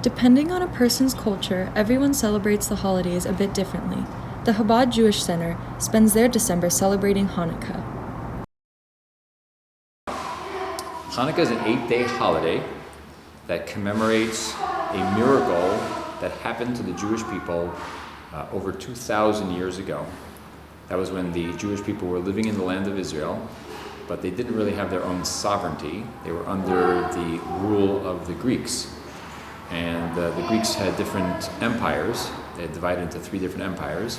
Depending on a person's culture, everyone celebrates the holidays a bit differently. The Chabad Jewish Center spends their December celebrating Hanukkah. Hanukkah is an 8-day holiday that commemorates a miracle that happened to the Jewish people over 2,000 years ago. That was when the Jewish people were living in the land of Israel, but they didn't really have their own sovereignty. They were under the rule of the Greeks. And the Greeks had different empires. They had divided into 3 different empires.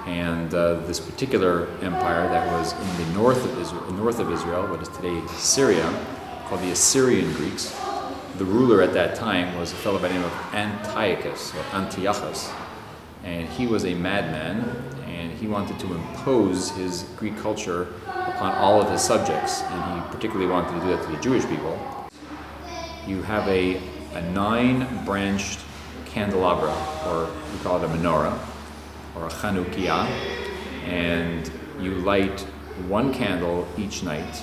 And this particular empire that was in the north of Israel, what is today Syria, called the Assyrian Greeks, the ruler at that time was a fellow by the name of Antiochus, or Antiochus. And he was a madman, and he wanted to impose his Greek culture upon all of his subjects, and he particularly wanted to do that to the Jewish people. You have a 9-branched candelabra, or we call it a menorah, or a Chanukiah, and you light 1 candle each night,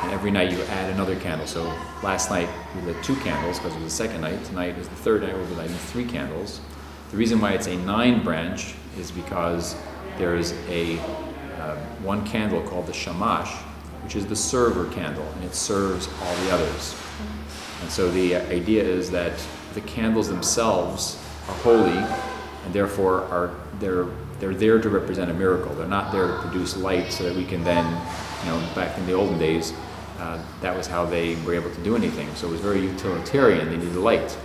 and every night you add another candle. So last night we lit 2 candles because it was the second night. Tonight is the third night, we'll be lighting 3 candles. The reason why it's a 9-branch is because there is a 1 candle called the shamash, which is the server candle, and it serves all the others. And so the idea is that the candles themselves are holy, and therefore they're there to represent a miracle. They're not there to produce light so that we can then, back in the olden days, that was how they were able to do anything. So it was very utilitarian. They needed light.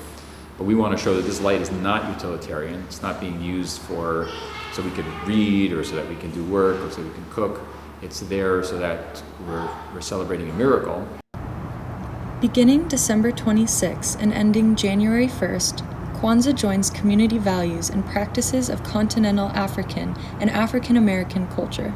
But we want to show that this light is not utilitarian. It's not being used so we could read, or so that we can do work, or so we can cook. It's there so that we're celebrating a miracle. Beginning December 26 and ending January 1st, Kwanzaa joins community values and practices of continental African and African American culture.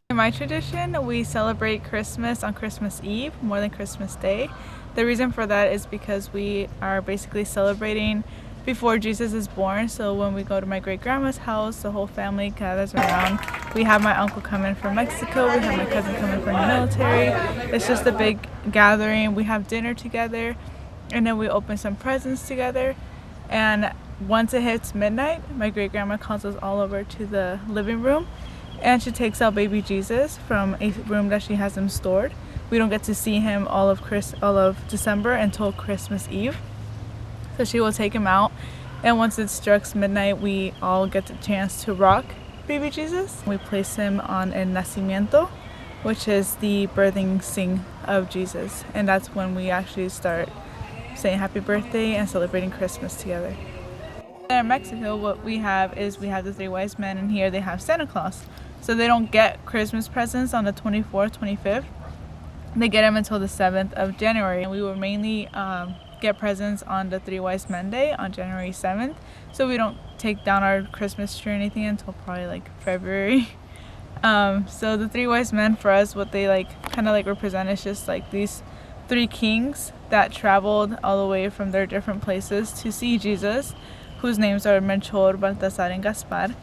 In my tradition, we celebrate Christmas on Christmas Eve more than Christmas Day. The reason for that is because we are basically celebrating before Jesus is born. So when we go to my great-grandma's house, the whole family gathers around. We have my uncle come in from Mexico, we have my cousin come in from the military. It's just a big gathering. We have dinner together, and then we open some presents together. And once it hits midnight, my great-grandma calls us all over to the living room, and she takes out baby Jesus from a room that she has him stored. We don't get to see him all of December until Christmas Eve. So she will take him out, and once it strikes midnight, we all get the chance to rock baby Jesus. We place him on el nacimiento, which is the birthing scene of Jesus, and that's when we actually start saying happy birthday and celebrating Christmas together. In Mexico, what we have the 3 wise men, and here they have Santa Claus. So they don't get Christmas presents on the 24th, 25th. They get them until the 7th of January. And we will mainly get presents on the 3 wise men day on January 7th. So we don't take down our Christmas tree or anything until probably like February. So the 3 wise men, for us, what they kind of represent is just like these 3 kings that traveled all the way from their different places to see Jesus, whose names are Melchor, Baltasar, and Gaspar.